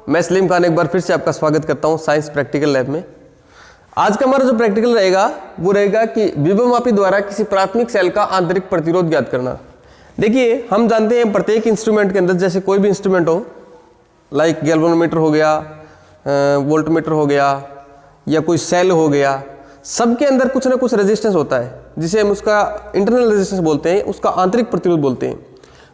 मैं सलीम खान एक बार फिर से आपका स्वागत करता हूं साइंस प्रैक्टिकल लैब में। आज का हमारा जो प्रैक्टिकल रहेगा वो रहेगा कि विभवमापी द्वारा किसी प्राथमिक सेल का आंतरिक प्रतिरोध ज्ञात करना। देखिए, हम जानते हैं प्रत्येक इंस्ट्रूमेंट के अंदर, जैसे कोई भी इंस्ट्रूमेंट हो, लाइक गैल्वेनोमीटर हो गया, वोल्टमीटर हो गया या कोई सेल हो गया, सबके अंदर कुछ ना कुछ रेजिस्टेंस होता है जिसे हम उसका इंटरनल रेजिस्टेंस बोलते हैं, उसका आंतरिक प्रतिरोध बोलते हैं।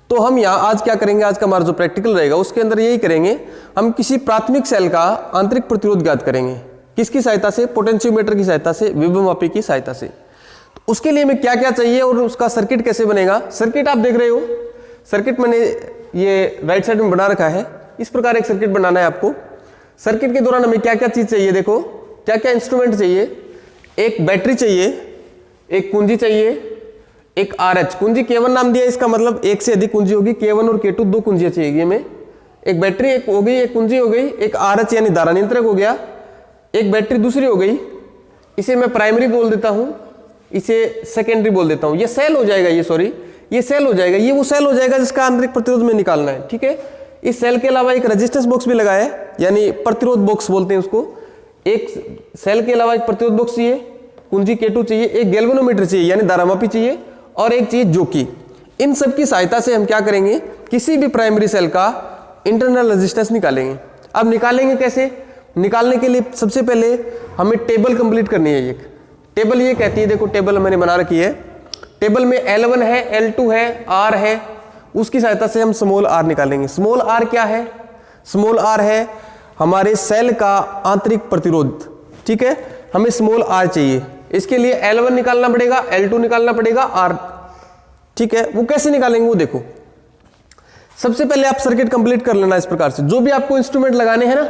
तो हम यहाँ आज क्या करेंगे, आज का हमारा जो प्रैक्टिकल रहेगा उसके अंदर यही करेंगे, हम किसी प्राथमिक सेल का आंतरिक प्रतिरोध ज्ञात करेंगे। किसकी सहायता से? पोटेंशियोमीटर की सहायता से, विभवमापी की सहायता से। तो उसके लिए हमें क्या क्या चाहिए और उसका सर्किट कैसे बनेगा। सर्किट आप देख रहे हो, सर्किट मैंने ये राइट साइड में बना रखा है। इस प्रकार एक सर्किट बनाना है आपको। सर्किट के दौरान हमें क्या क्या चीज चाहिए, देखो क्या क्या इंस्ट्रूमेंट चाहिए। एक बैटरी चाहिए, एक कुंजी चाहिए, एक RH, कुंजी K1 नाम दिया, इसका मतलब एक से अधिक कुंजी होगी। K1 और K2 दो कुंजियां चाहिए हमें। एक बैटरी एक हो गई, एक कुंजी हो गई, एक RH यानी धारा नियंत्रक हो गया, एक बैटरी दूसरी हो गई। इसे मैं प्राइमरी बोल देता हूं, इसे सेकेंडरी बोल देता हूं। ये सेल हो जाएगा, ये सेल हो जाएगा, ये वो सेल हो जाएगा जिसका आंतरिक प्रतिरोध में निकालना है। ठीक है, इस सेल के अलावा एक रेजिस्टेंस बॉक्स भी लगा है, यानी प्रतिरोध बॉक्स बोलते हैं उसको। एक सेल के अलावा एक प्रतिरोध बॉक्स चाहिए, कुंजी K2 चाहिए, एक गैल्वेनोमीटर चाहिए यानी धारामापी चाहिए, और एक चीज जोकी। इन सब की सहायता से हम क्या करेंगे, किसी भी प्राइमरी सेल का इंटरनल रेजिस्टेंस निकालेंगे। अब निकालेंगे कैसे? निकालने के लिए सबसे पहले हमें टेबल कंप्लीट करनी है। एक टेबल ये कहती है, देखो टेबल मैंने बना रखी है। टेबल में L1 है, L2 है, R है, उसकी सहायता से हम स्मॉल r निकालेंगे। स्मॉल r क्या है? स्मॉल r है हमारे सेल का आंतरिक प्रतिरोध। ठीक है, हमें स्मॉल r चाहिए। इसके लिए L1 निकालना पड़ेगा, L2 निकालना पड़ेगा, R। ठीक है, वो कैसे निकालेंगे वो देखो। सबसे पहले आप सर्किट कंप्लीट कर लेना इस प्रकार से। जो भी आपको इंस्ट्रूमेंट लगाने हैं ना,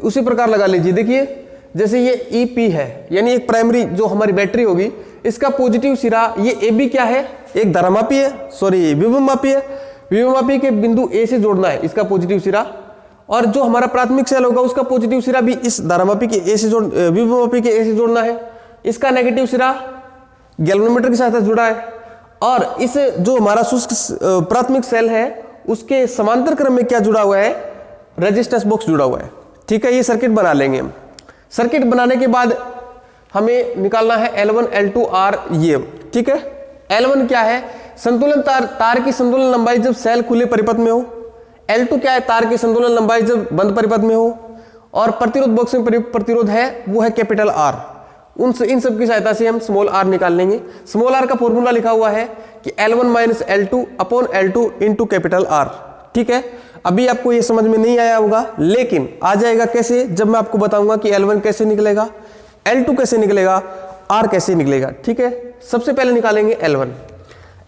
उसी प्रकार लगा लीजिए। देखिए, जैसे ये EP है, यानी एक प्राइमरी जो हमारी बैटरी होगी, इसका पॉजिटिव सिरा, ये AB क्या है? एक धारामापी है, सॉरी विभवमापी है। विभवमापी के बिंदु A से जोड़ना है इसका पॉजिटिव सिरा, और जो हमारा प्राथमिक सेल होगा उसका पॉजिटिव सिरा भी इस धारामापी के A से विभवमापी के A से जोड़ना है। इसका नेगेटिव सिरा गैल्वेनोमीटर के साथ जुड़ा है, और इस जो हमारा शुष्क प्राथमिक सेल है उसके समांतर क्रम में क्या जुड़ा हुआ है? रेजिस्टेंस बॉक्स जुड़ा हुआ है। ठीक है, ये सर्किट बना लेंगे हम। सर्किट बनाने के बाद हमें निकालना है L1, L2, R ये। ठीक है, L1 क्या है? संतुलन तार की संतुलन लंबाई जब सेल खुले परिपथ में हो। L2 क्या है? तार की संतुलन लंबाई जब बंद परिपथ में हो। और प्रतिरोध बॉक्स में प्रतिरोध है वो है कैपिटल R। इन सब की सहायता से हम स्मॉल r निकाल लेंगे। स्मॉल r का फॉर्मूला लिखा हुआ है कि L1 minus L2 upon L2 into capital R। ठीक है, अभी आपको ये समझ में नहीं आया होगा, लेकिन आ जाएगा कैसे, जब मैं आपको बताऊंगा कि L1 कैसे निकलेगा, L2 कैसे निकलेगा, R कैसे निकलेगा। ठीक है, सबसे पहले निकालेंगे L1।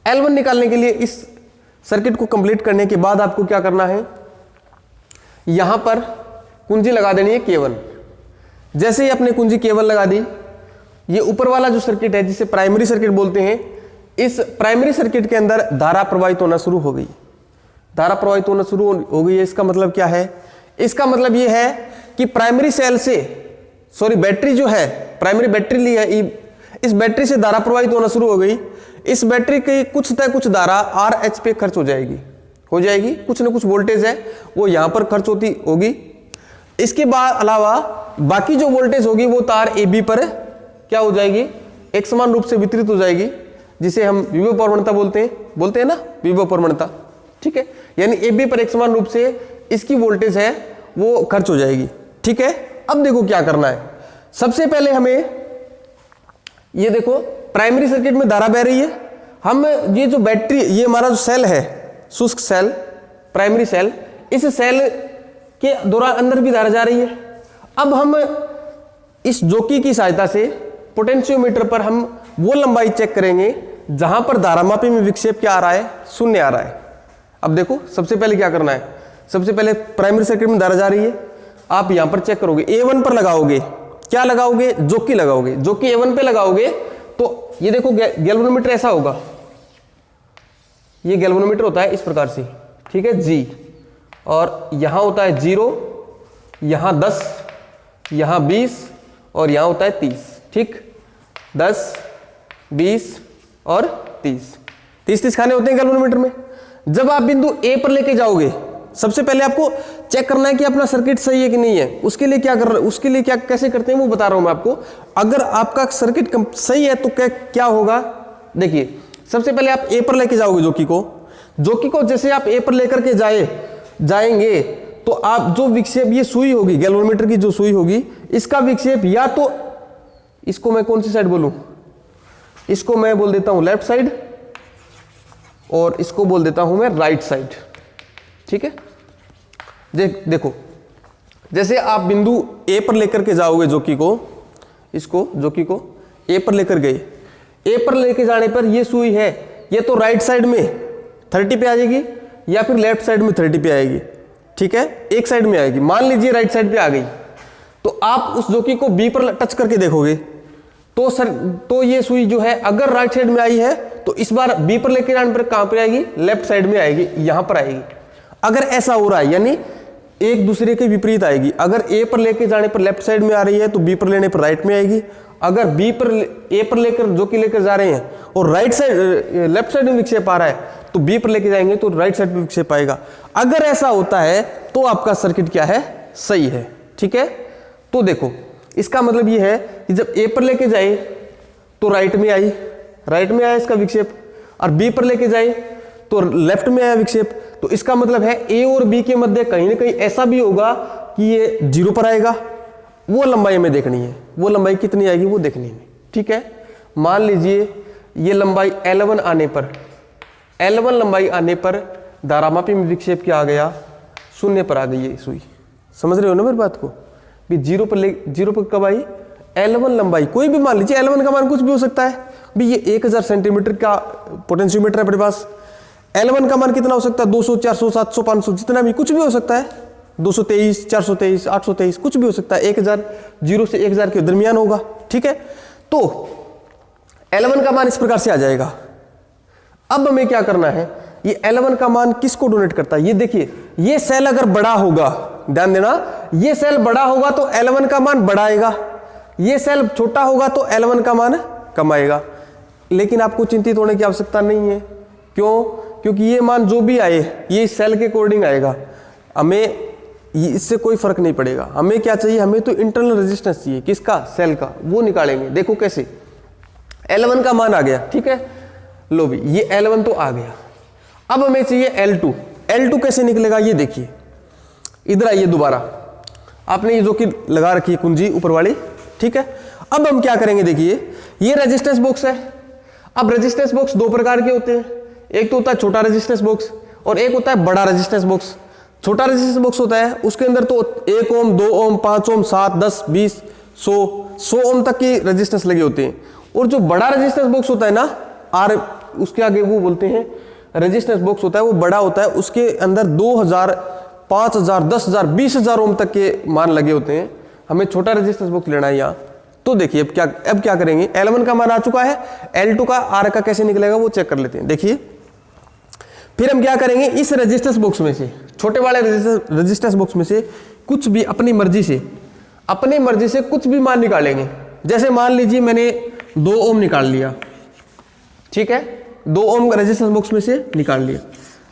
L1 निकालने के लिए इस सर्किट को कंप्लीट करने के बाद आपको क्या करना है, यहां पर कुंजी लगा देनी है K1। जैसे ही आपने कुंजी K1 लगा दी, ये ऊपर वाला जो सर्किट है जिसे प्राइमरी सर्किट बोलते हैं, इस प्राइमरी सर्किट के अंदर धारा प्रवाहित होना शुरू हो गई। धारा प्रवाहित होना शुरू हो गई है, इसका मतलब क्या है? इसका मतलब ये है कि प्राइमरी सेल से, सॉरी बैटरी जो है, प्राइमरी बैटरी ली है, इस बैटरी से धारा प्रवाहित होना शुरू हो गई। इस बैटरी की कुछ धारा RH पे खर्च हो जाएगी, कुछ ना कुछ वोल्टेज है वो यहां पर खर्च होती होगी। इसके बाद अलावा बाकी जो वोल्टेज होगी वो तार AB पर क्या हो जाएगी? एक समान रूप से वितरित हो जाएगी, जिसे हम विभव प्रवणता बोलते हैं ना, विभव प्रवणता। ठीक है, यानी AB पर एक समान रूप से इसकी वोल्टेज है वो खर्च हो जाएगी। ठीक है, अब देखो क्या करना है। सबसे पहले हमें ये देखो, प्राइमरी सर्किट में धारा बह रही है। हम ये जो बैटरी, ये हमारा जो सेल है, शुष्क सेल, प्राइमरी सेल, इस सेल के दौरान अंदर भी धारा जा रही है। अब हम इस जोकी की सहायता से पोटेंशियोमीटर पर हम वो लंबाई चेक करेंगे जहां पर धारामापी में विक्षेप क्या आ रहा है? शून्य आ रहा है। अब देखो, सबसे पहले क्या करना है, सबसे पहले प्राइमरी सर्किट में धारा जा रही है, आप यहां पर चेक करोगे, A1 पर लगाओगे, क्या लगाओगे? जोकी लगाओगे। जोकी A1 पे लगाओगे तो ये देखो गैल्वेनोमीटर ऐसा होगा, ये गैल्वेनोमीटर होता है इस प्रकार से। ठीक है G, और यहां होता है 0, यहां 10, यहां 20 और यहां होता है 30। ठीक, 10, 20 और 30 खाने होते हैं गैल्वेनोमीटर में। जब आप बिंदु A पर लेके जाओगे, सबसे पहले आपको चेक करना है कि अपना सर्किट सही है कि नहीं है। उसके लिए क्या कैसे करते हैं वो बता रहा हूं मैं आपको। अगर आपका सर्किट सही है तो क्या होगा, देखिए सबसे पहले आप ए पर लेके जाओगे जोकी को जैसे आप ए पर लेकर के जाएंगे तो आप जो विक्षेप ये सुई होगी, गैल्वेनोमीटर की जो सुई होगी, इसका विक्षेप या तो इसको मैं कौन सी साइड बोलूं, इसको मैं बोल देता हूं लेफ्ट साइड और इसको बोल देता हूं मैं राइट साइड। ठीक है, देखो जैसे आप बिंदु ए पर लेकर के जाओगे जोकी को ए पर लेकर गए, ए पर लेके जाने पर ये सुई है, ये तो राइट साइड में 30 पे आ जाएगी या फिर लेफ्ट साइड में 30 पे आएगी। ठीक है, एक साइड में आएगी। मान लीजिए राइट साइड पे आ गई तो आप उस जोकी को बी पर टच करके देखोगे तो ये सुई जो है अगर राइट साइड में आई है तो इस बार बी पर लेके जाने पर कहां पर आएगी, लेफ्ट साइड में आएगी, यहां पर आएगी। अगर ऐसा हो रहा है यानी एक दूसरे के विपरीत आएगी, अगर ए पर लेके जाने पर लेफ्ट साइड में आ रही है तो बी पर लेने पर राइट में आएगी। अगर बी पर ए पर लेकर जोकी लेकर जा रहे हैं और राइट साइड लेफ्ट साइड में विक्षेप आ रहा है तो बी पर लेके जाएंगे तो राइट साइड में विक्षेप आएगा। अगर ऐसा होता है तो आपका सर्किट क्या है, सही है। ठीक है, तो देखो इसका मतलब ये है कि जब ए पर लेके जाए तो राइट में आया इसका विक्षेप, और बी पर लेके जाए तो लेफ्ट में आया विक्षेप। तो इसका मतलब है ए और बी के मध्य कहीं ना कहीं ऐसा भी होगा कि ये 0 पर आएगा। वो लंबाई हमें देखनी है, वो लंबाई कितनी आएगी वो देखनी है। ठीक है, मान लीजिए ये लंबाई L1 लंबाई आने पर धारामापी में विक्षेप क्या आ गया, 0 पर आ गई है सुई। समझ रहे हो ना मेरी बात को भी। 0 पर कब आई, L1 लंबाई, कोई भी मान लीजिए L1 का मान कुछ भी हो सकता है भी। ये 1000 सेंटीमीटर का पोटेंशियोमीटर है अपने पास। L1 का मान कितना हो सकता है, 200, 400, 700, 500, जितना भी, कुछ भी हो सकता है। 223, 423, 823, कुछ भी हो सकता है। 1000, 0 से 1000 के दरमियान होगा। ठीक है, तो L1 का मान इस प्रकार से आ जाएगा। अब हमें क्या करना है, ये L1 का मान किसको डोनेट करता है, ये देखिए। ये सेल अगर बड़ा होगा, ध्यान देना, ये सेल बड़ा होगा तो L1 का मान बढ़ाएगा, ये सेल छोटा होगा तो L1 का मान कम आएगा। लेकिन आपको चिंतित होने की आवश्यकता नहीं है। क्यों? क्योंकि ये मान जो भी आए ये सेल के अकॉर्डिंग आएगा, हमें इससे कोई फर्क नहीं पड़ेगा। हमें क्या चाहिए, हमें तो इंटरनल रेजिस्टेंस चाहिए, किसका, सेल का। वो निकालेंगे। देखो कैसे, L1 का मान आ गया। ठीक है, लो भी ये L1 तो आ गया। अब हमें चाहिए L2। L2 कैसे निकलेगा ये देखिए, इधर आइए दोबारा। आपने ये जो कि लगा रखी है कुंजी ऊपर वाली। ठीक है, अब हम क्या करेंगे, देखिए ये रेजिस्टेंस बॉक्स है। अब रेजिस्टेंस बॉक्स 2 प्रकार के होते हैं, एक तो होता है छोटा रेजिस्टेंस बॉक्स और एक होता है बड़ा रेजिस्टेंस बॉक्स। छोटा रेजिस्टेंस बॉक्स होता है उसके अंदर तो 1 ओम, 2 ओम, 5 ओम, 7, 10, 20, 100 ओम तक की रेजिस्टेंस लगे होते हैं। और जो बड़ा रेजिस्टेंस बॉक्स होता है ना, आर उसके आगे वो बोलते हैं रेजिस्टेंस बॉक्स होता है, वो बड़ा होता है। उसके अंदर 2000, 5000, 10000, 20000 ओम तक के मान लगे होते हैं। हमें छोटा रेजिस्टेंस बॉक्स लेना है यहाँ। तो देखिए अब क्या करेंगे, L1 का मान आ चुका है, L2 का, R का कैसे निकलेगा वो चेक कर लेते हैं। देखिए फिर हम क्या करेंगे, इस रेजिस्टेंस बॉक्स में से, छोटे वाले रेजिस्टेंस बॉक्स में से कुछ भी अपनी मर्जी से कुछ भी मान निकालेंगे। जैसे मान लीजिए मैंने 2 ओम निकाल लिया। ठीक है, 2 ओम रेजिस्टेंस बॉक्स में से निकाल लिया।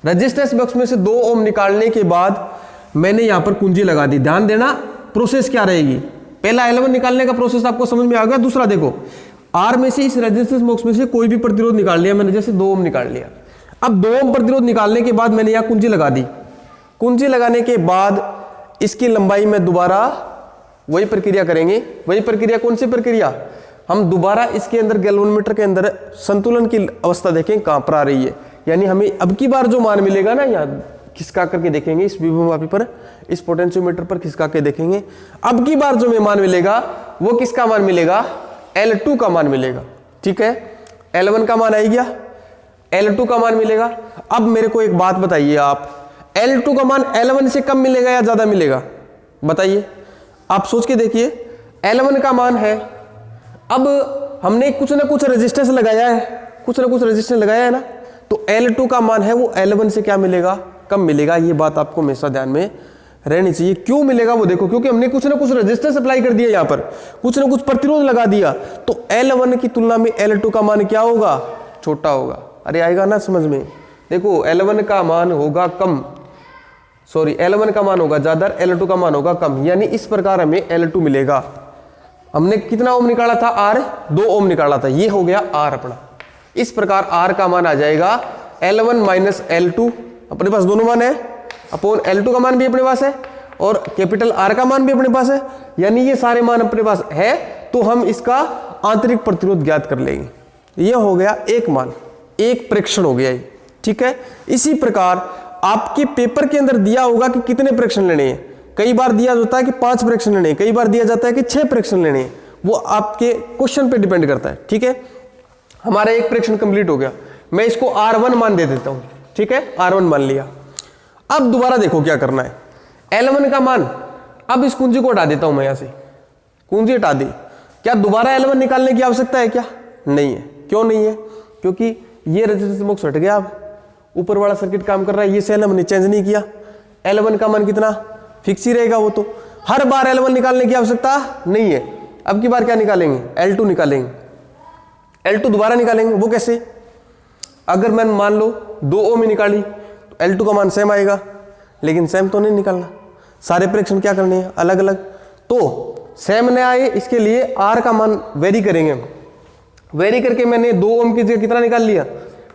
रेजिस्टेंस बॉक्स में से 2 ओम निकालने के बाद मैंने यहां पर कुंजी लगा दी। ध्यान देना प्रोसेस क्या रहेगी, पहला L1 निकालने का प्रोसेस आपको समझ में आ गया। दूसरा देखो, R में से, इस रेजिस्टेंस बॉक्स में से कोई भी प्रतिरोध निकाल लिया मैंने, जैसे 2 ओम निकाल लिया। अब 2 ओम प्रतिरोध निकालने के बाद मैंने यहां कुंजी लगा दी। कुंजी लगाने के बाद इसकी लंबाई में दोबारा वही प्रक्रिया करेंगे। वही प्रक्रिया, कौन सी प्रक्रिया, हम दोबारा इसके अंदर गैल्वेनोमीटर के अंदर संतुलन की अवस्था देखें कहां पर आ रही है। यानी हमें अब की बार जो मान मिलेगा ना, यहाँ खिसका करके देखेंगे, इस विभवमापी पर, इस पोटेंशियोमीटर पर खिसका के देखेंगे। अब की बार जो हमें मान मिलेगा वो किसका मान मिलेगा, L2 का मान मिलेगा। ठीक है, L1 का मान आ गया, L2 का मान मिलेगा। अब मेरे को एक बात बताइए आप, L2 का मान L1 से कम मिलेगा या ज्यादा मिलेगा, बताइए। आप सोच के देखिए, L1 का मान है, अब हमने कुछ ना कुछ रेजिस्टेंस लगाया है, ना, तो L2 का मान है वो L1 से क्या मिलेगा, कम मिलेगा। ये बात आपको हमेशा ध्यान में रहनी चाहिए। क्यों मिलेगा वो देखो, क्योंकि हमने कुछ ना कुछ रेजिस्टेंस अप्लाई कर दिया, यहाँ पर कुछ ना कुछ प्रतिरोध लगा दिया, तो L1 की तुलना में L2 का मान क्या होगा, छोटा होगा। अरे आएगा ना समझ में, देखो L1 का मान होगा कम, सॉरी L1 का मान होगा ज़्यादा, L2 का मान होगा कम, यानी इस प्रकार हमें L2 मिलेगा। हमने कितना ओम निकाला था, R 2 ओम निकाला था, ये हो गया R अपना। इस प्रकार R का मान आ जाएगा L1 माइनस L2, अपने पास दोनों मान है, अपॉन L2 का मान भी अपने पास है और कैपिटल R का मान भी अपने पास है, यानी ये सारे मान अपने पास है। तो हम इसका आंतरिक प्रतिरोध ज्ञात कर लेंगे। ये हो गया एक मान, एक प्रेक्षण हो गया ये, ठीक है। इसी प्रकार आपके पेपर के अंदर दिया होगा कि कितने प्रेक्षण लेने हैं। कई बार दिया जाता है कि 5 प्रेक्षण लेने हैं, कई बार दिया जाता है कि 6 प्रेक्षण लेने हैं, वो आपके क्वेश्चन पे डिपेंड करता है, ठीक है। हमारा एक प्रेक्षण कंप्लीट हो गया, मैं इसको R1 मान दे देता हूं, ठीक है, R1 मान लिया। अब दोबारा देखो क्या करना है, L1 का मान, अब इस कुंजी को हटा देता हूं मैं, यहां से कुंजी हटा दी। क्या दोबारा L1 निकालने की आवश्यकता है क्या? नहीं है। क्यों नहीं है? क्योंकि ये रेजिस्टेंस बॉक्स हट गया, अब ऊपर वाला सर्किट काम कर रहा है, ये सेल हमने चेंज नहीं किया। L1 का मान कितना फिक्स ही रहेगा, वो तो हर बार L1 निकालने की आवश्यकता नहीं है। अब की बार क्या निकालेंगे, L2 निकालेंगे, L2 दोबारा निकालेंगे। वो कैसे? अगर मैंने मान लो 2 ओम ही निकाली तो L2 का मान सेम आएगा, लेकिन सेम तो नहीं निकालना, सारे प्रेक्षण क्या करने हैं, अलग अलग। तो सेम न आए इसके लिए R का मान वेरी करेंगे हम। वेरी करके मैंने 2 ओम की जगह कितना निकाल लिया,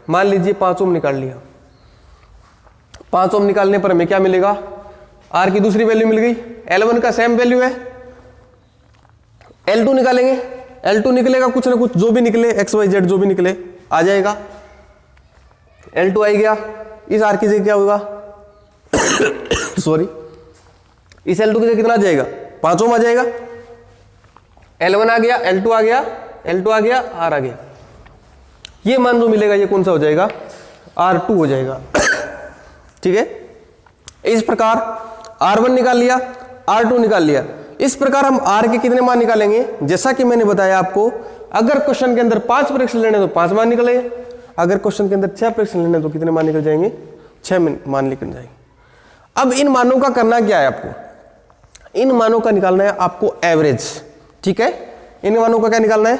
मान लीजिए 5 ओम निकाल लिया। 5 ओम निकालने पर हमें क्या मिलेगा, R की दूसरी वैल्यू मिल गई। L1 का सेम वैल्यू है, L2 निकालेंगे, L2 निकलेगा कुछ ना कुछ, जो भी निकले XYZ जो भी निकले आ जाएगा। L2 आ गया, इस R की जगह क्या होगा सॉरी, इस L2 की जगह कितना आ जाएगा, 5 ओम आ जाएगा। L1 आ गया, L2 आ गया, L2 आ गया, R आ गया। ये मान जो मिलेगा ये कौन सा हो जाएगा, R2 हो जाएगा, ठीक है। इस प्रकार R1 निकाल लिया, R2 निकाल लिया। इस प्रकार हम R के कितने मान निकालेंगे, जैसा कि मैंने बताया आपको, अगर क्वेश्चन के अंदर 5 प्रेक्षण लेने तो 5 मान निकलेंगे, अगर क्वेश्चन के अंदर 6 प्रेक्षण लेने तो कितने मान निकल जाएंगे, 6 मान निकल जाएंगे। अब इन मानों का करना क्या है आपको, इन मानों का निकालना है आपको एवरेज, ठीक है। इन मानों का क्या निकालना है,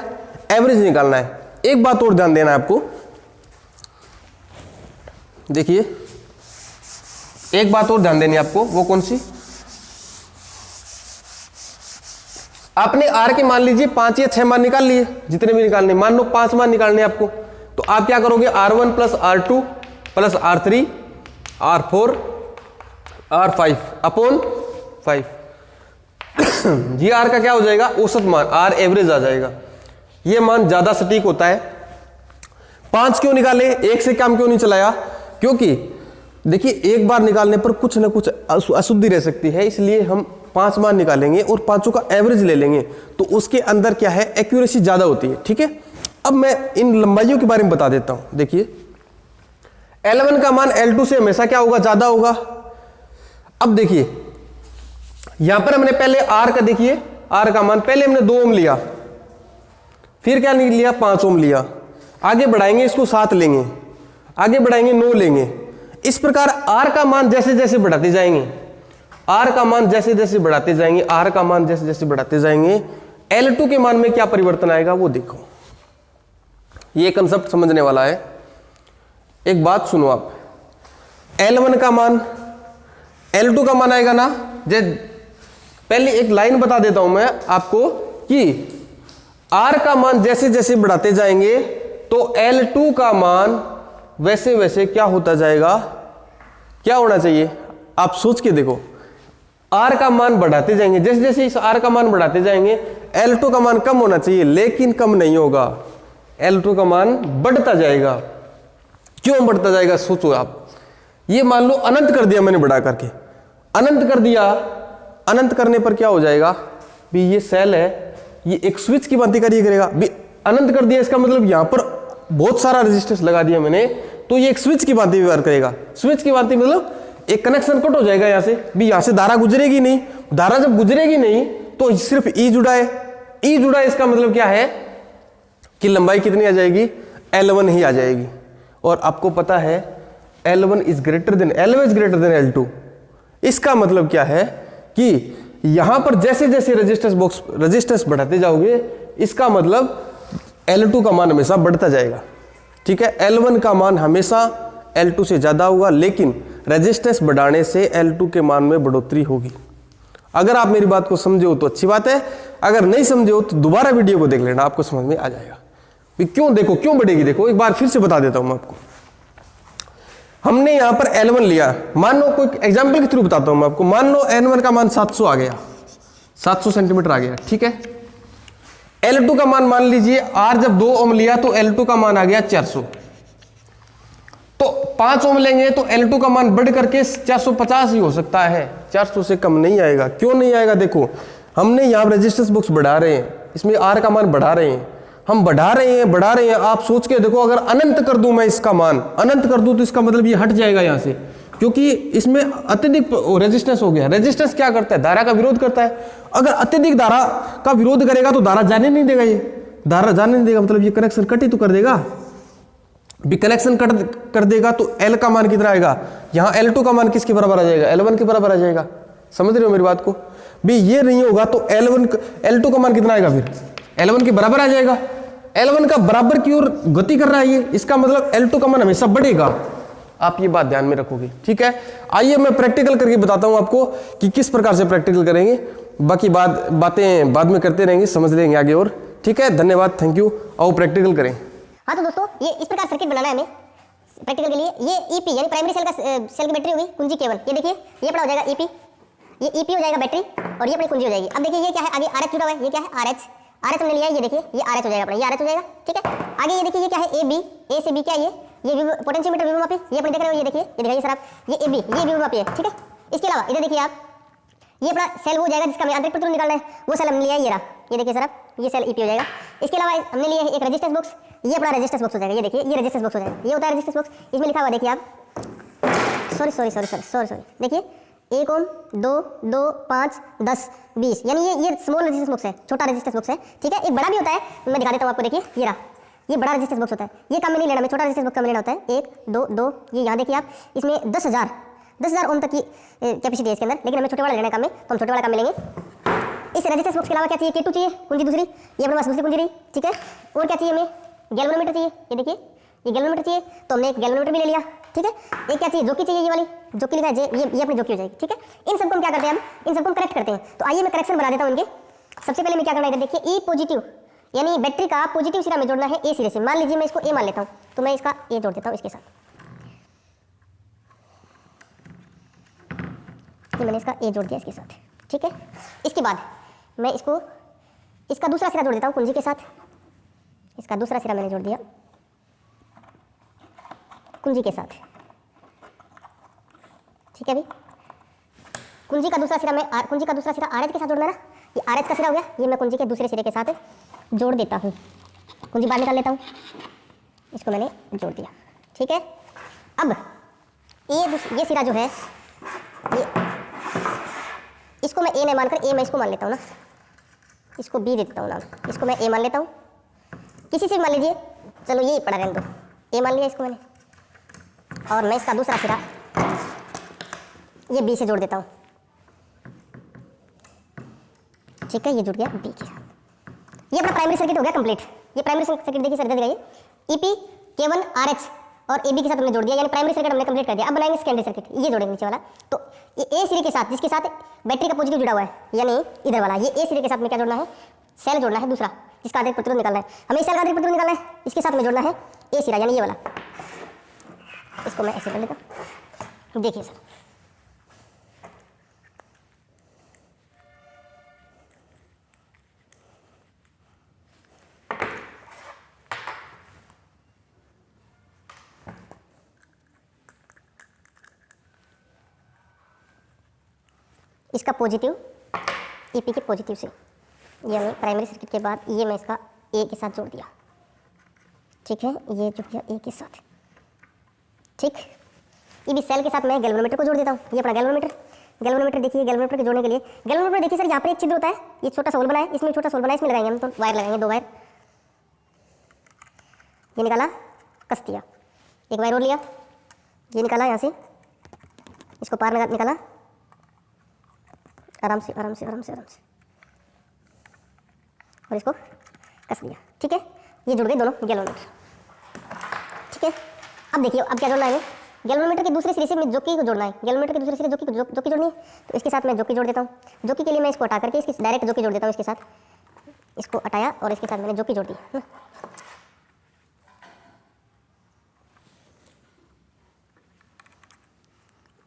एवरेज निकालना है। एक बात और ध्यान देना है आपको, देखिए एक बात और ध्यान देनी है आपको, वो कौन सी, आपने R के मान लीजिए 5 या 6 मान निकाल लिए, जितने भी निकालने, मान लो 5 मान निकालने आपको, तो आप क्या करोगे, R1 plus R2 plus R3 R4 R5 upon 5 ये R का क्या हो जाएगा, औसत मान, R एवरेज आ जाएगा। ये मान ज्यादा सटीक होता है। 5 क्यों निकाले, 1 से काम क्यों नहीं चलाया, क्योंकि देखिए एक बार निकालने पर कुछ ना कुछ अशुद्धि रह सकती है, इसलिए हम 5 मान निकालेंगे और 5 का एवरेज ले लेंगे, तो उसके अंदर क्या है, एक्यूरेसी ज्यादा होती है, ठीक है। अब मैं इन लंबाइयों के बारे में बता देता हूं। देखिए L1 का मान L2 से हमेशा क्या होगा, ज्यादा होगा। अब देखिए यहां पर हमने पहले R का, देखिए R का मान पहले हमने 2 ओम लिया, फिर क्या नहीं लिया, 5 ओम लिया, आगे बढ़ाएंगे इसको 7 लेंगे, आगे बढ़ाएंगे 9 लेंगे। इस प्रकार R का मान जैसे जैसे बढ़ाते जाएंगे, R का मान जैसे जैसे बढ़ाते जाएंगे, R का मान जैसे जैसे बढ़ाते जाएंगे, L2 के मान में क्या परिवर्तन आएगा वो देखो। ये कंसेप्ट समझने वाला है। एक बात सुनो आप, L1 का मान L2 का मान आएगा ना, पहले एक लाइन बता देता हूं मैं आपको कि R का मान जैसे जैसे बढ़ाते जाएंगे तो L2 का मान वैसे वैसे क्या होता जाएगा, क्या होना चाहिए, आप सोच के देखो। R का मान बढ़ाते जाएंगे, जैसे जैसे इस R का मान बढ़ाते जाएंगे L2 का मान कम होना चाहिए, लेकिन कम नहीं होगा, L2 का मान बढ़ता जाएगा। क्यों बढ़ता जाएगा, सोचो आप। ये मान लो अनंत कर दिया मैंने बढ़ा करके, अनंत कर दिया, अनंत करने पर क्या हो जाएगा भी, ये सेल है ये एक स्विच की भांति कार्य करेगा भी। अनंत कर दिया इसका मतलब यहां पर बहुत सारा रेजिस्टेंस लगा दिया मैंने, तो ये एक स्विच की भांति व्यवहार करेगा। स्विच की भांति मतलब एक कनेक्शन कट हो जाएगा यहां से भी, यहां से धारा गुजरेगी नहीं। धारा जब गुजरेगी नहीं तो सिर्फ ई जुड़ा है, ई जुड़ा है, इसका मतलब क्या है कि लंबाई कितनी आ जाएगी, L1 ही आ जाएगी। और आपको पता है L1 is greater than L2। इसका मतलब क्या है कि यहां पर जैसे जैसे रेजिस्टेंस बढ़ाते जाओगे, इसका मतलब L2 का मान हमेशा बढ़ता जाएगा, ठीक है। L1 का मान हमेशा L2 से ज्यादा होगा, लेकिन रेजिस्टेंस बढ़ाने से L2 के मान में बढ़ोतरी होगी। अगर आप मेरी बात को समझे हो तो अच्छी बात है, अगर नहीं समझे हो तो दोबारा वीडियो को देख लेना, आपको समझ में आ जाएगा। क्यों देखो, क्यों बढ़ेगी, देखो एक बार फिर से बता देता हूं मैं आपको। हमने यहां पर L1 लिया, मान लो कोई एग्जांपल के थ्रू बताता हूं मैं आपको। मान लो N1 का मान 700 आ गया, 700 सेंटीमीटर आ गया, ठीक है। L2 का मान लीजिए R जब 2 ओम लिया तो L2 का मान आ गया 400, तो 5 ओम लेंगे तो L2 का मान बढ़ करके 450 ही हो सकता है, 400 से कम नहीं आएगा। क्यों नहीं आएगा, देखो हमने यहाँ रेजिस्टेंस बॉक्स बढ़ा रहे हैं, इसमें R का मान बढ़ा रहे हैं, हम बढ़ा रहे हैं। आप सोच के देखो, अगर अनंत कर दूं मैं इसका मान, अनंत कर दूं तो इसका मतलब ये हट जाएगा यहाँ से, क्योंकि इसमें अत्यधिक रेजिस्टेंस हो गया। रेजिस्टेंस क्या करता है, धारा का विरोध करता है। अगर अत्यधिक धारा का विरोध करेगा तो धारा जाने नहीं देगा, ये धारा जाने नहीं देगा, मतलब ये कनेक्शन कट ही तो कर देगा। भी कनेक्शन कट कर देगा तो L का मान कितना आएगा, यहाँ L2 का मान किसके बराबर आ जाएगा, L1 के बराबर आ जाएगा। समझ रहे हो मेरी बात को भी, ये नहीं होगा तो L2 का मान कितना आएगा, फिर L1 के बराबर आ जाएगा। L1 का बराबर की ओर गति कर रहा है ये, इसका मतलब L2 का मान हमेशा बढ़ेगा। आप ये बात ध्यान में रखोगे, ठीक है। आइए मैं प्रैक्टिकल करके बताता हूं आपको कि किस प्रकार से प्रैक्टिकल करेंगे, बाकी बातें बाद में करते रहेंगे, समझ लेंगे आगे और, ठीक है। धन्यवाद, थैंक यू। आओ प्रैक्टिकल करें। हाँ तो दोस्तों, ये इस प्रकार सर्किट बनाना है हमें प्रैक्टिकल के लिए। ये EP यानी प्राइमरी सेल की बैटरी होगी, कुंजी केवल। ये देखिए, ये पड़ा हो जाएगा EP, ये EP हो जाएगा बैटरी, और ये अपनी कुंजी हो जाएगी। अब देखिए ये क्या है, आगे RH जुड़ा हुआ है, ये क्या है RH हमने लिया है, ये देखिए ये RH हो जाएगा अपना, ये RH हो जाएगा, ठीक है। आगे ये देखिए, ये क्या है AB, A से B क्या है, ये पोटेंशियोमीटर विभवमापी, ये अपने देख रहे हो, ये देखिए, ये दिखाइए सर आप, ये AB, ये विभवमापी है, ठीक है। इसके अलावा इधर देखिए आप, ये अपना सेल हो जाएगा जिसका हमें आंतरिक प्रतिरोध निकालना है, वो सेल हमने लिया है, ये रहा, ये देखिए सर आप, ये सेल EP हो जाएगा। इसके अलावा हमने लिया है एक रेजिस्टेंस बॉक्स, ये अपना रेजिस्टेंस बॉक्स हो जाएगा, ये देखिए ये रेजिस्टेंस बॉक्स हो जाएगा, ये होता है रेजिस्टेंस बॉक्स। इसमें लिखा हुआ देखिए आप, सॉरी देखिए 1 ओम 2 2 5 10 20, यानी ये स्मॉल रेजिस्टेंस बॉक्स है, छोटा रेजिस्टेंस बॉक्स है, ठीक है। एक बड़ा भी होता है, मैं दिखा देता हूँ आपको, देखिए ये रहा, ये बड़ा रेजिस्टेंस बॉक्स होता है, ये काम में नहीं लेना, मैं छोटा रेजिस्टेंस बॉक्स काम में लेना होता है। 1 2 2, ये यहाँ देखिए आप, इसमें 10,000 ओम तक की कैपेसिटी है इसके अंदर, लेकिन हमें छोटे वाला लेने का काम में, तो हम छोटे वाला काम में लेंगे। इस रेजिस्टेंस बॉक्स के अलावा क्या चाहिए, K2 चाहिए, कुंजी दूसरी, ये अपने पास दूसरी कुंजी रही, ठीक है। और क्या चाहिए हमें, गैल्वेनोमीटर चाहिए, ये देखिए ये गैल्वेनोमीटर चाहिए, तो हमने एक गैल्वेनोमीटर भी ले लिया, ठीक है। एक क्या चाहिए, जोकी चाहिए, ये वाली जोकी लिखा है, ये अपनी जोकी हो जाएगी, ठीक है। इन सबको हम क्या करते हैं, हम इन सबको करेक्ट करते हैं। तो आइए मैं करेक्शन बना देता हूँ इनके। सबसे पहले मैं क्या करना है, देखिए E पॉजिटिव, यानी बैटरी का पॉजिटिव सिरा में जोड़ना है A सिरे से। मान लीजिए मैं इसको A मान लेता हूँ, तो मैं इसका A जोड़ देता हूँ इसके साथ, ये मैंने इसका A जोड़ दिया इसके साथ, ठीक है। इसके बाद मैं इसका दूसरा सिरा जोड़ देता हूँ कुंजी के साथ, इसका दूसरा सिरा मैंने जोड़ दिया कुंजी के साथ, ठीक है भाई। कुंजी का दूसरा सिरा RH के साथ जोड़ना है ना, ये RH का सिरा हो गया, ये मैं कुंजी के दूसरे सिरे के साथ जोड़ देता हूँ, कुंजी बाहर निकाल लेता हूँ, इसको मैंने जोड़ दिया, ठीक है। अब ये सिरा जो है, ये इसको मैं A नहीं मानकर मैं इसको मान लेता हूँ ना, इसको B दे देता हूँ नाम, इसको मैं A मान लेता हूँ, किसी से भी मान लीजिए, चलो ये पड़ा रहने दो, A मान लिया इसको मैंने, और मैं इसका दूसरा सिरा ये B से जोड़ देता हूँ, ठीक है। ये जुड़ गया B के साथ। ये अपना प्राइमरी सर्किट हो गया कंप्लीट। ये प्राइमरी सर्किट देखिए सर, दिखाइए EP K1 RH और AB के साथ हमने जोड़ दिया, यानी प्राइमरी सर्किट हमने कंप्लीट कर दिया। अब बनाएंगे सेकेंडरी सर्किट, ये जोड़ेंगे नीचे वाला। तो ये A सिरे के साथ, जिसके साथ बैटरी का पॉजिटिव जुड़ा हुआ है, यानी इधर वाला, ये A सिरे के साथ में क्या जोड़ना है, सेल जोड़ना है दूसरा, जिसका आंतरिक प्रतिरोध निकालना है हमें। सेल का आंतरिक प्रतिरोध निकालना है, इसके साथ में जोड़ना है A सिरा, यानी ये वाला। इसको मैं ऐसे कर लेता हूँ, देखिए सर, इसका पॉजिटिव EP के पॉजिटिव से, यानी प्राइमरी सर्किट के बाद ये मैं इसका A के साथ जोड़ दिया, ठीक है। ये जुड़ गया A के साथ, ठीक। ये भी सेल के साथ मैं गैल्वेनोमीटर को जोड़ देता हूँ, ये अपना गैल्वेनोमीटर देखिए, गैल्वेनोमीटर के जोड़ने के लिए गैल्वेनोमीटर देखिए सर, यहाँ पर एक छिद्र होता है, ये छोटा सा होल बना है, इसमें छोटा सा होल बना है, इसमें लगाएंगे हम, तो वायर लगाएंगे, 2 वायर, ये निकाला, कस दिया, एक वायर और लिया, ये निकाला यहाँ से, इसको पार निकाला, आराम से और इसको कस दिया, ठीक है। ये जुड़ गए दोनों गैल्वेनोमीटर, ठीक है। अब देखिए, अब क्या जोड़ना है, गैल्वेनोमीटर के दूसरे सिरे से मैं जोकी को जोड़ना है, गैल्वेनोमीटर के दूसरे सिरे जोकी जोड़नी है, तो इसके साथ मैं जोकी जोड़ देता हूँ। जोकी के लिए मैं इसको हटा करके इसकी डायरेक्ट जोकी जोड़ देता हूँ, इसके साथ इसको हटाया और इसके साथ मैंने जोकी जोड़ दी।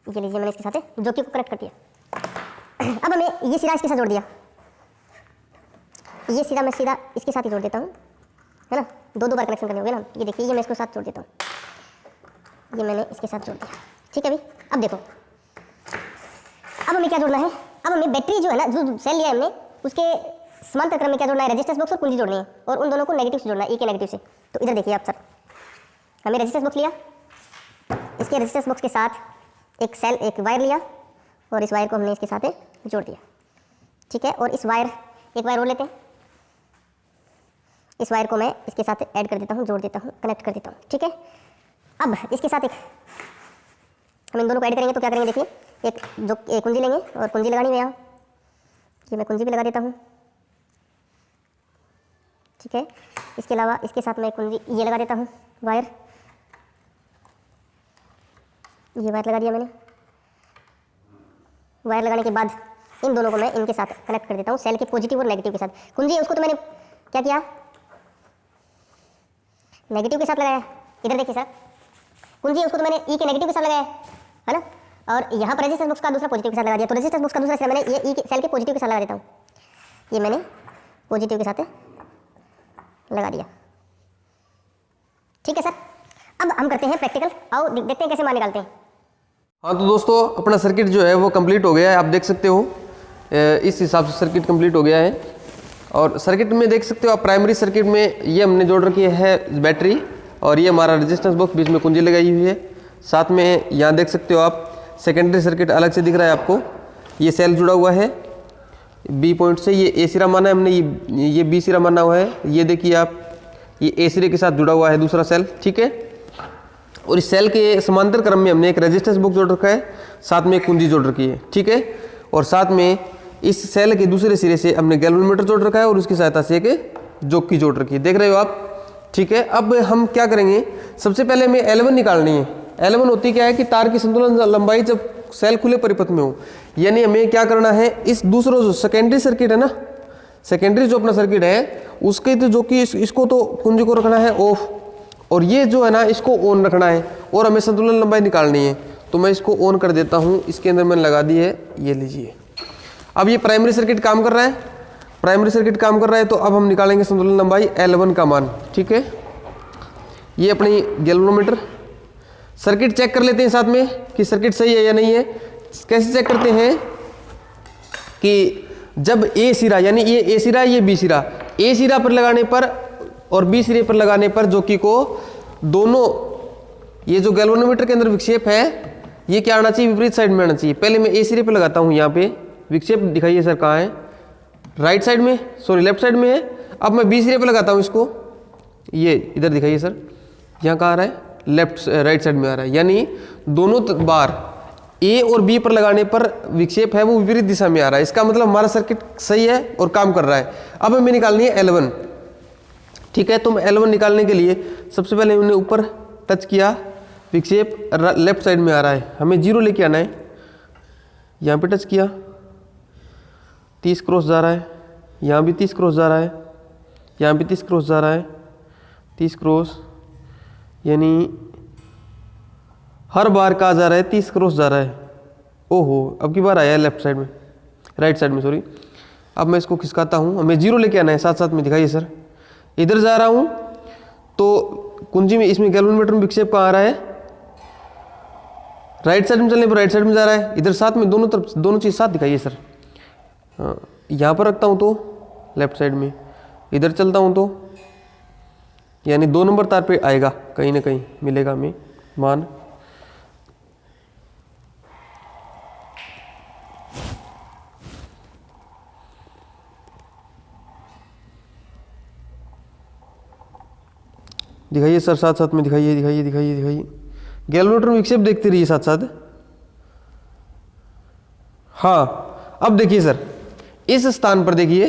ये लीजिए, मैंने इसके साथ जोकी को कनेक्ट कर दिया। अब हमें ये सिरा इसके साथ जोड़ दिया, ये सिरा मैं सीधा इसके साथ ही जोड़ देता हूँ, है ना। दो बार कनेक्शन करने होंगे ना। ये देखिए, ये मैं इसके साथ जोड़ देता हूँ, ये मैंने इसके साथ जोड़ दिया, ठीक है। अभी अब देखो, अब हमें क्या जोड़ना है, अब हमें बैटरी जो है ना, जो सेल लिया है हमने, उसके समांतर क्रम में क्या जोड़ना है, रेजिस्टेंस बॉक्स और कुंजी जोड़नी है, और उन दोनों को नेगेटिव से जोड़ना है, ए के नेगेटिव से। तो इधर देखिए आप सर, हमें रेजिस्टेंस बॉक्स लिया, इसके रेजिस्टेंस बॉक्स के साथ एक सेल, एक वायर लिया, और इस वायर को हमने इसके साथ जोड़ दिया, ठीक है। और इस वायर, एक वायर और लेते हैं, इस वायर को मैं इसके साथ ऐड कर देता हूँ, जोड़ देता हूँ, कनेक्ट कर देता हूँ, ठीक है। अब इसके साथ एक हम इन दोनों को ऐड करेंगे तो क्या करेंगे, देखिए, एक कुंजी लेंगे और कुंजी लगानी है यहाँ, ये मैं कुंजी भी लगा देता हूँ, ठीक है। इसके अलावा इसके साथ मैं कुंजी ये लगा देता हूँ, वायर, ये वायर लगा दिया मैंने। वायर लगाने के बाद इन दोनों को मैं इनके साथ कनेक्ट कर देता हूँ, सेल के पॉजिटिव और नेगेटिव के साथ। कुंजी है उसको तो मैंने क्या किया, नेगेटिव के साथ लगाया, इधर देखिए सर, कुंजी है उसको तो मैंने ई के नेगेटिव के साथ लगाया, है ना। और यहाँ पर रेजिस्टेंस बॉक्स का दूसरा पॉजिटिव के साथ लगा दिया, तो रेजिस्टेंस बॉक्स का दूसरा मैंने ये ई सेल के पॉजिटिव के साथ लगा देता हूँ, ये मैंने पॉजिटिव के साथ लगा दिया, ठीक है सर। अब हम करते हैं प्रैक्टिकल, आओ देखते हैं कैसे मान निकालते हैं। हाँ तो दोस्तों, अपना सर्किट जो है वो कंप्लीट हो गया है, आप देख सकते हो इस हिसाब से सर्किट कंप्लीट हो गया है। और सर्किट में देख सकते हो आप, प्राइमरी सर्किट में ये हमने जोड़ रखी है बैटरी, और ये हमारा रेजिस्टेंस बॉक्स, बीच में कुंजी लगाई हुई है। साथ में यहाँ देख सकते हो आप, सेकेंडरी सर्किट अलग से दिख रहा है आपको, ये सेल जुड़ा हुआ है बी पॉइंट से, ये ए सिरा माना है हमने, ये बी सिरा माना हुआ है। ये देखिए आप, ये ए सिरे के साथ जुड़ा हुआ है दूसरा सेल, ठीक है। और इस सेल के समांतर क्रम में हमने एक रेजिस्टेंस बॉक्स जोड़ रखा है, साथ में एक कुंजी जोड़ रखी है, ठीक है। और साथ में इस सेल के दूसरे सिरे से हमने गैल्वेनोमीटर जोड़ रखा है, और उसकी सहायता से एक जोकी जोड़ रखी है, देख रहे हो आप, ठीक है। अब हम क्या करेंगे, सबसे पहले हमें L1 निकालनी है। L1 होती क्या है कि तार की संतुलन लंबाई जब सेल खुले परिपथ में हो, यानी हमें क्या करना है, इस दूसरा जो सेकेंडरी सर्किट है ना, सेकेंडरी जो अपना सर्किट है उसके तो जो कि इसको तो कुंजी को रखना है ऑफ, और ये जो है ना इसको ऑन रखना है, और हमें संतुलन लंबाई निकालनी है। तो मैं इसको ऑन कर देता हूँ, इसके अंदर मैंने लगा दी है, ये लीजिए। अब ये प्राइमरी सर्किट काम कर रहा है, प्राइमरी सर्किट काम कर रहा है, तो अब हम निकालेंगे संतुलन लंबाई L1 का मान, ठीक है। ये अपनी गैल्वेनोमीटर, सर्किट चेक कर लेते हैं साथ में कि सर्किट सही है या नहीं है। कैसे चेक करते हैं कि जब ए सिरा, यानी ये ए सिरा, ये बी सिरा, ए सिरा पर लगाने पर और बी सिरे पर लगाने पर जोकी को दोनों, ये जो गैल्वेनोमीटर के अंदर विक्षेप है ये क्या आना चाहिए, विपरीत साइड में आना चाहिए। पहले मैं ए सिरे पर लगाता हूँ, यहाँ पे विक्षेप दिखाइए सर कहाँ है, राइट साइड में, सॉरी लेफ्ट साइड में है। अब मैं बी सिरे पर लगाता हूँ इसको, ये इधर दिखाइए सर, यहाँ कहाँ आ रहा है, लेफ्ट राइट साइड में आ रहा है, यानी दोनों बार ए और बी पर लगाने पर विक्षेप है वो विपरीत दिशा में आ रहा है। इसका मतलब हमारा सर्किट सही है और काम कर रहा है। अब हमें निकालनी है L1, ठीक है। तो L1 निकालने के लिए सबसे पहले हमने ऊपर टच किया, विक्षेप लेफ्ट साइड में आ रहा है, हमें 0 लेके आना है। यहाँ पे टच किया, 30 क्रॉस जा रहा है, यहाँ भी 30 क्रॉस जा रहा है, यहाँ भी 30 क्रॉस जा रहा है, 30 क्रॉस, यानी हर बार का जा रहा है 30 क्रॉस जा रहा है। ओहो, अब की बार आया है लेफ्ट साइड में, राइट साइड में सॉरी। अब मैं इसको खिसकाता हूँ, हमें 0 लेके आना है, साथ साथ में दिखाइए सर। इधर जा रहा हूँ तो कुंजी में, इसमें गैल्वेनोमीटर में विक्षेप कहाँ आ रहा है, राइट साइड में चलने पर राइट साइड में जा रहा है। इधर साथ में दोनों तरफ, दोनों चीज़ साथ दिखाइए सर। हाँ, यहाँ पर रखता हूँ तो लेफ्ट साइड में, इधर चलता हूँ तो यानी 2 नंबर तार पे आएगा, कहीं ना कहीं मिलेगा हमें मान। दिखाइए सर, साथ साथ में दिखाइए, दिखाइए दिखाइए दिखाइए। गैल्वेनोमीटर में विक्षेप देखते रहिए साथ साथ। हाँ, अब देखिए सर, इस स्थान पर देखिए,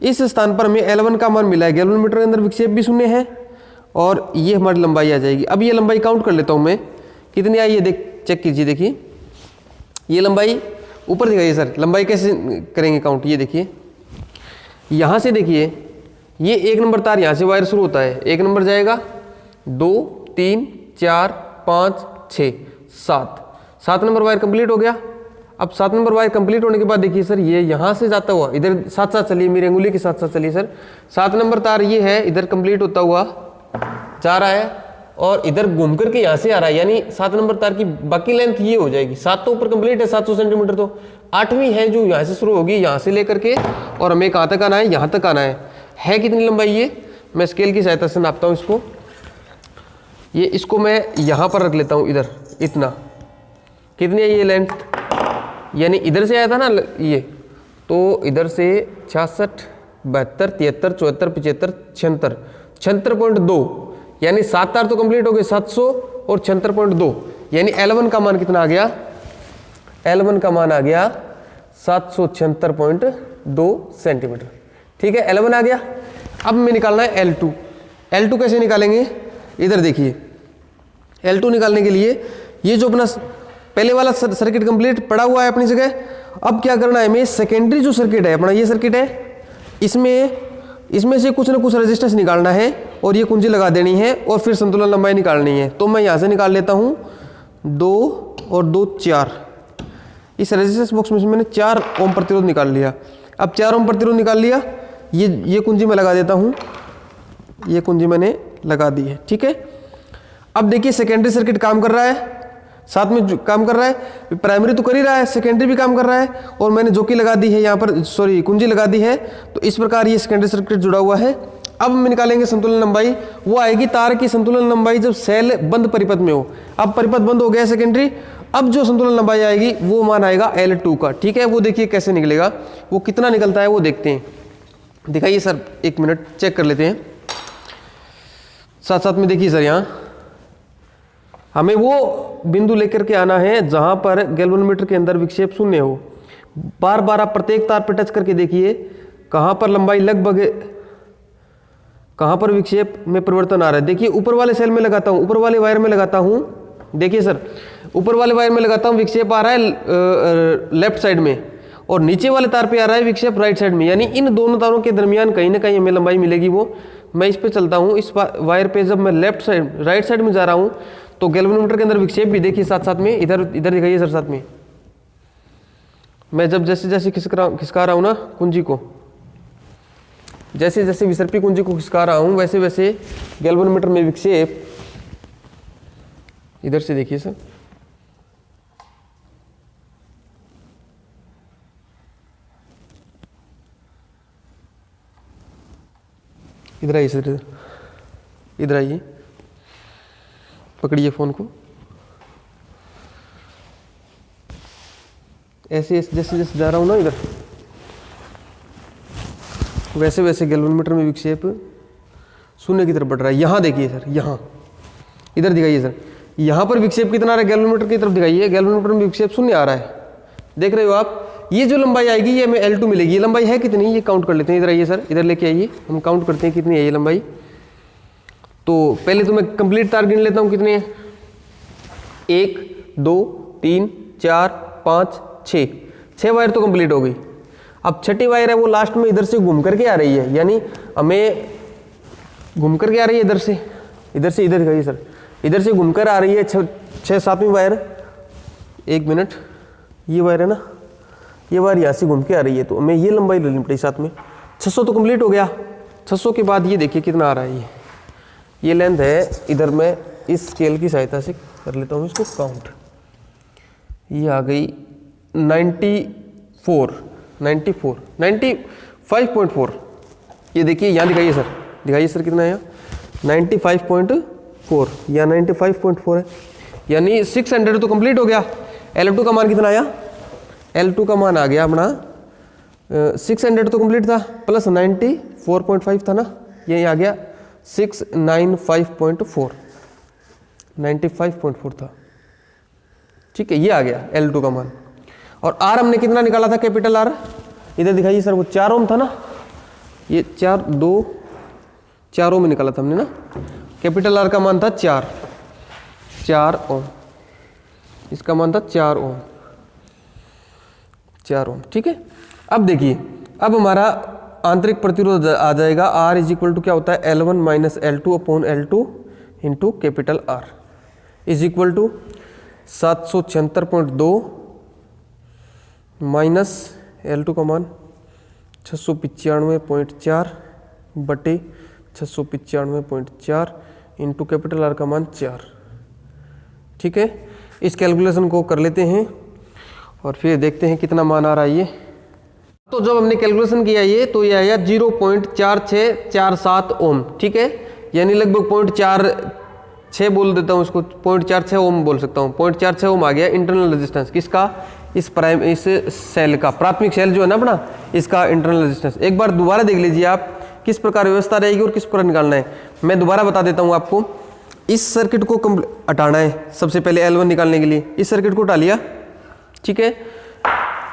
इस स्थान पर हमें L1 का मान मिला है। गैल्वेनोमीटर के अंदर विक्षेप भी 0 है और ये हमारी लंबाई आ जाएगी। अब ये लंबाई काउंट कर लेता हूँ मैं कितनी आई ये चेक कीजिए। देखिए ये लंबाई ऊपर दिखाइए सर, लंबाई कैसे करेंगे काउंट। ये देखिए यहाँ से देखिए ये 1 नंबर तार यहाँ से वायर शुरू होता है, 1 नंबर जाएगा 2 3 4 5 6 7 नंबर वायर कंप्लीट हो गया। अब 7 नंबर वायर कंप्लीट होने के बाद देखिए सर ये यहाँ से जाता हुआ इधर साथ साथ चलिए, मेरी अंगुली के साथ साथ चलिए सर। 7 नंबर तार ये है, इधर कंप्लीट होता हुआ जा रहा है और इधर घूम करके यहाँ से आ रहा है, यानी 7 नंबर तार की बाकी लेंथ ये हो जाएगी। 7 तो ऊपर कंप्लीट है 700 सेंटीमीटर, तो 8वीं है जो यहाँ से शुरू होगी, यहाँ से लेकर के और हमें कहाँ तक आना है, यहाँ तक आना है कितनी लंबाई ये, मैं स्केल की सहायता से नापता हूँ इसको। ये इसको मैं यहाँ पर रख लेता हूँ, इधर इतना कितनी है ये लेंथ, यानी इधर से आया था ना ये, तो इधर से 66 72 73 74 75 76 76.2, यानी 7 तार तो कंप्लीट हो गए 700 और 76.2, यानी L1 का मान कितना आ गया, L1 का मान आ गया 776.2 सेंटीमीटर। ठीक है, L1 आ गया। अब हमें निकालना है L2। L2 कैसे निकालेंगे, इधर देखिए। L2 निकालने के लिए ये जो अपना पहले वाला सर्किट कंप्लीट पड़ा हुआ है अपनी जगह, अब क्या करना है हमें, सेकेंडरी जो सर्किट है अपना, ये सर्किट है, इसमें से कुछ ना कुछ रेजिस्टेंस निकालना है और ये कुंजी लगा देनी है और फिर संतुलन लंबाई निकालनी है। तो मैं यहाँ से निकाल लेता हूँ 2 और 2 4। इस रेजिस्टेंस बॉक्स में से मैंने 4 ओम प्रतिरोध निकाल लिया। अब 4 ओम प्रतिरोध निकाल लिया, ये कुंजी मैं लगा देता हूँ, ये कुंजी मैंने लगा दी है। ठीक है, अब देखिए सेकेंडरी सर्किट काम कर रहा है, साथ में काम कर रहा है, प्राइमरी तो कर ही रहा है, सेकेंडरी भी काम कर रहा है, और मैंने जोकी लगा दी है यहाँ पर, सॉरी कुंजी लगा दी है। तो इस प्रकार ये सेकेंडरी सर्किट जुड़ा हुआ है। अब हम निकालेंगे संतुलन लंबाई, वो आएगी तार की संतुलन लंबाई जब सेल बंद परिपथ में हो। अब परिपथ बंद हो गया सेकेंडरी, अब जो संतुलन लंबाई आएगी वो मान आएगा L2 का। ठीक है, वो देखिए कैसे निकलेगा, वो कितना निकलता है वो देखते हैं। दिखाइए सर, 1 मिनट चेक कर लेते हैं साथ साथ में। देखिए सर, यहाँ हमें वो बिंदु लेकर के आना है जहां पर गैल्वेनोमीटर के अंदर विक्षेप शून्य हो। बार बार आप प्रत्येक तार पर टच करके देखिए कहां पर लंबाई लगभग, कहां पर विक्षेप में परिवर्तन आ रहा है। देखिए ऊपर वाले सेल में लगाता हूं, ऊपर वाले वायर में लगाता हूं, देखिए सर ऊपर वाले वायर में लगाता हूं, विक्षेप आ रहा है लेफ्ट साइड में, और नीचे वाले तार पे आ रहा है विक्षेप राइट साइड में, यानी इन दोनों तारों के दरमियान कहीं ना कहीं हमें लंबाई मिलेगी। वो मैं इस पे चलता हूँ, इस वायर पे जब मैं लेफ्ट साइड राइट साइड में जा रहा हूँ तो गैल्वेनोमीटर के अंदर विक्षेप भी देखिए साथ साथ में, इधर दिखाइए सर साथ में। मैं जब जैसे जैसे खिसका रहा हूँ ना कुंजी को, जैसे जैसे विसर्पी कुंजी को खिसका रहा हूँ वैसे वैसे गैल्वेनोमीटर में विक्षेप, इधर से देखिए सर, इधर आइए सर, इधर आइए, पकड़िए फोन को, ऐसे जैसे जैसे जा रहा हूँ ना इधर, वैसे वैसे गैल्वेनोमीटर में विक्षेप शून्य की तरफ बढ़ रहा है। यहाँ देखिए सर, यहाँ इधर दिखाइए सर, यहाँ पर विक्षेप कितना आ रहा है, गैल्वेनोमीटर की तरफ दिखाइए, गैल्वेनोमीटर में विक्षेप शून्य आ रहा है, देख रहे हो आप। ये जो लंबाई आएगी ये हमें L2 मिलेगी। ये लंबाई है कितनी, ये काउंट कर लेते हैं। इधर आइए सर, इधर लेके आइए, हम काउंट करते हैं कितनी है ये लंबाई। तो पहले तो मैं कंप्लीट तार गिन लेता हूँ कितने हैं, 1 2 3 4 5 6 वायर तो कंप्लीट हो गई। अब छठी वायर है वो लास्ट में इधर से घूम करके आ रही है, यानी हमें घूम करके आ रही है इधर से इधर दिखाइए सर, इधर से घूमकर आ रही है 6-7वीं वायर। 1 मिनट, ये वायर है ना, ये वायर यहाँ से घूम के आ रही है, तो हमें ये लंबाई लेनी पड़ी साथ में। 600 तो कंप्लीट हो गया। 600 के बाद ये देखिए कितना आ रहा है, ये लेंथ है। इधर मैं इस स्केल की सहायता से कर लेता हूँ इसको काउंट। ये आ गई 95.4। ये देखिए यहाँ दिखाइए सर कितना है, 95.4 या 95.4 है, यानी 600 तो कंप्लीट हो गया। L2 का मान कितना आया, L2 का मान आ गया अपना 600 तो कंप्लीट था, प्लस 94.5 था ना, ये आ गया 695.4, 95.4 था। ठीक है, ये आ गया L2 का मान। और R हमने कितना निकाला था, कैपिटल R, इधर दिखाइए सर, वो 4 ओम था ना, ये 4 ओम निकाला था हमने ना। कैपिटल R का मान था 4 ओम। इसका मान था 4 ओम, 4 ओम। ठीक है, अब देखिए, अब हमारा आंतरिक प्रतिरोध आ जाएगा R इज इक्वल टू क्या होता है L1 minus L2 upon L2 into capital R is equal to 776.2 minus L2 का मान 695.4 बटे 695.4 इंटू कैपिटल R का मान 4। ठीक है, इस कैलकुलेशन को कर लेते हैं और फिर देखते हैं कितना मान आ रहा है ये। तो जब हमने कैलकुलेशन किया ये, तो ये आया 0.4647 ओम। ठीक है, यानी लगभग 0.46 बोल देता हूँ इसको, 0.46 ओम बोल सकता हूँ। 0.46 ओम आ गया इंटरनल रेजिस्टेंस किसका, इस सेल का, प्राथमिक सेल जो है ना अपना, इसका इंटरनल रेजिस्टेंस। एक बार दोबारा देख लीजिए आप किस प्रकार व्यवस्था रहेगी और किस प्रकार निकालना है। मैं दोबारा बता देता हूँ आपको। इस सर्किट को हटाना है सबसे पहले L1 निकालने के लिए, इस सर्किट को हटा लिया। ठीक है,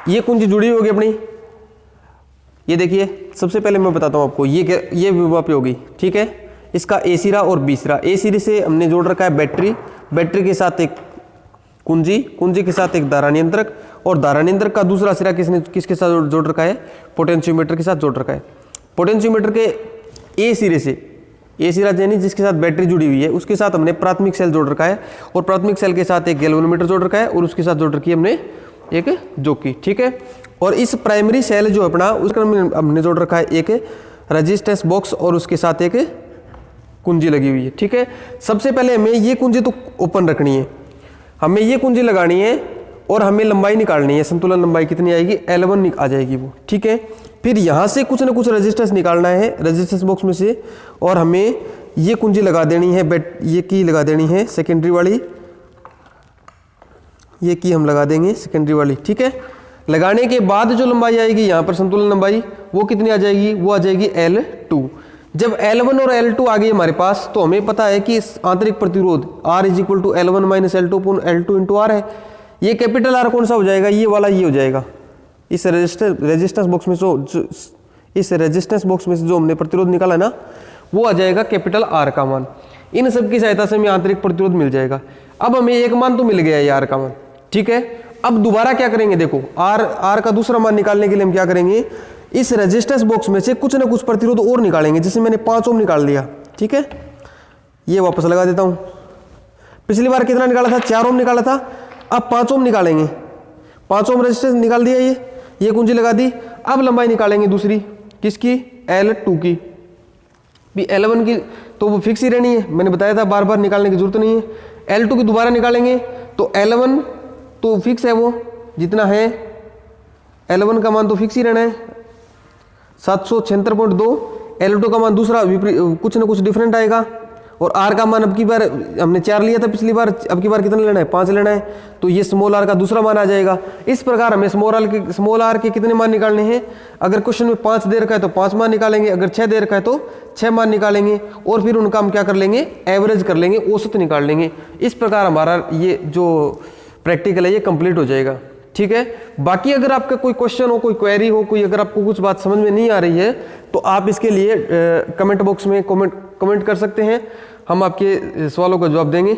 ये कुंजी जुड़ी होगी अपनी, ये देखिए सबसे पहले मैं बताता हूँ आपको, ये विभवापी होगी। ठीक है, इसका A सिरा और B सिरा, A सिरे से हमने जोड़ रखा है बैटरी, बैटरी के साथ एक कुंजी, कुंजी के साथ एक धारा नियंत्रक, और धारा नियंत्रक का दूसरा सिरा किसके साथ जोड़ रखा है, पोटेंशियोमीटर के साथ जोड़ रखा है। पोटेंशियोमीटर के A सिरे से, A सिरा यानी जिसके साथ बैटरी जुड़ी हुई है, उसके साथ हमने प्राथमिक सेल जोड़ रखा है, और प्राथमिक सेल के साथ एक गैल्वेनोमीटर जोड़ रखा है, और उसके साथ जोड़ रखी है हमने एक जोकी। ठीक है, और इस प्राइमरी सेल जो अपना, उसका हमने जोड़ रखा है एक रेजिस्टेंस बॉक्स, और उसके साथ एक कुंजी लगी हुई है। ठीक है, सबसे पहले हमें ये कुंजी तो ओपन रखनी है, हमें ये कुंजी लगानी है, और हमें लंबाई निकालनी है, संतुलन लंबाई कितनी आएगी, L1 आ जाएगी वो। ठीक है, फिर यहाँ से कुछ ना कुछ रेजिस्टेंस निकालना है रेजिस्टेंस बॉक्स में से, और हमें ये कुंजी लगा देनी है, ये की लगा देनी है सेकेंडरी वाली, ये की हम लगा देंगे सेकेंडरी वाली। ठीक है, लगाने के बाद जो लंबाई आएगी यहाँ पर संतुलन लंबाई, वो कितनी आ जाएगी, वो आ जाएगी L2। जब L1 और L2 आ गई हमारे पास, तो हमें पता है कि इस आंतरिक प्रतिरोध R is equal to L1 minus L2 upon L2 into R है। ये कैपिटल R कौन सा हो जाएगा, ये वाला ये हो जाएगा। इस रेजिस्टेंस बॉक्स में इस रेजिस्टेंस बॉक्स में से जो हमने प्रतिरोध निकाला ना, वो आ जाएगा कैपिटल R का मान। इन सब की सहायता से हमें आंतरिक प्रतिरोध मिल जाएगा। अब हमें एक मान तो मिल गया है R का मान। ठीक है, अब दोबारा क्या करेंगे, देखो R का दूसरा मान निकालने के लिए हम क्या करेंगे, इस रेजिस्टेंस बॉक्स में से कुछ ना कुछ प्रतिरोध और निकालेंगे। जैसे मैंने 5 ओम निकाल लिया। ठीक है, ये वापस लगा देता हूं। पिछली बार कितना निकाला था, 4 ओम निकाला था, अब 5 ओम निकालेंगे। 5 ओम रेजिस्टेंस निकाल दिया, ये कुंजी लगा दी। अब लंबाई निकालेंगे दूसरी, किसकी, L2 की। भी L1 की तो वो फिक्स ही रहनी है, मैंने बताया था, बार बार निकालने की जरूरत नहीं है। L2 की दोबारा निकालेंगे तो L1 तो फिक्स है, वो जितना है L1 का मान तो फिक्स ही रहना है 776.2। L2 का मान दूसरा कुछ ना कुछ डिफरेंट आएगा, और R का मान अब की बार हमने 4 लिया था पिछली बार, अब की बार कितना लेना है, 5 लेना है, तो ये स्मॉल r का दूसरा मान आ जाएगा। इस प्रकार हमें स्मॉल r के कितने मान निकालने हैं, अगर क्वेश्चन में 5 दे रखा है तो 5 मान निकालेंगे, अगर 6 दे रखा है तो 6 मान निकालेंगे, और फिर उनका हम क्या कर लेंगे, एवरेज कर लेंगे, औसत निकाल लेंगे। इस प्रकार हमारा ये जो प्रैक्टिकल है ये कंप्लीट हो जाएगा। ठीक है, बाकी अगर आपका कोई क्वेश्चन हो, कोई क्वेरी हो, कोई अगर आपको कुछ बात समझ में नहीं आ रही है, तो आप इसके लिए कमेंट बॉक्स में कमेंट कर सकते हैं, हम आपके सवालों का जवाब देंगे,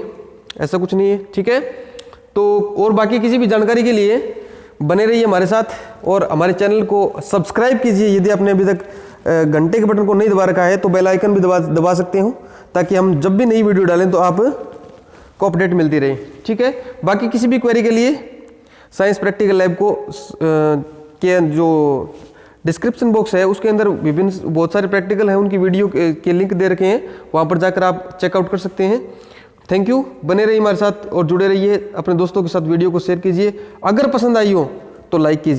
ऐसा कुछ नहीं है। ठीक है, तो और बाकी किसी भी जानकारी के लिए बने रहिए हमारे साथ, और हमारे चैनल को सब्सक्राइब कीजिए। यदि आपने अभी तक घंटे के बटन को नहीं दबा रखा है तो बेल आइकन भी दबा सकते हो, ताकि हम जब भी नई वीडियो डालें तो आप को अपडेट मिलती रहे। ठीक है, बाकी किसी भी क्वेरी के लिए साइंस प्रैक्टिकल लैब को के जो डिस्क्रिप्शन बॉक्स है उसके अंदर विभिन्न बहुत सारे प्रैक्टिकल हैं, उनकी वीडियो के लिंक दे रखे हैं, वहाँ पर जाकर आप चेकआउट कर सकते हैं। थैंक यू, बने रहिए हमारे साथ और जुड़े रहिए, अपने दोस्तों के साथ वीडियो को शेयर कीजिए, अगर पसंद आई हो तो लाइक कीजिए।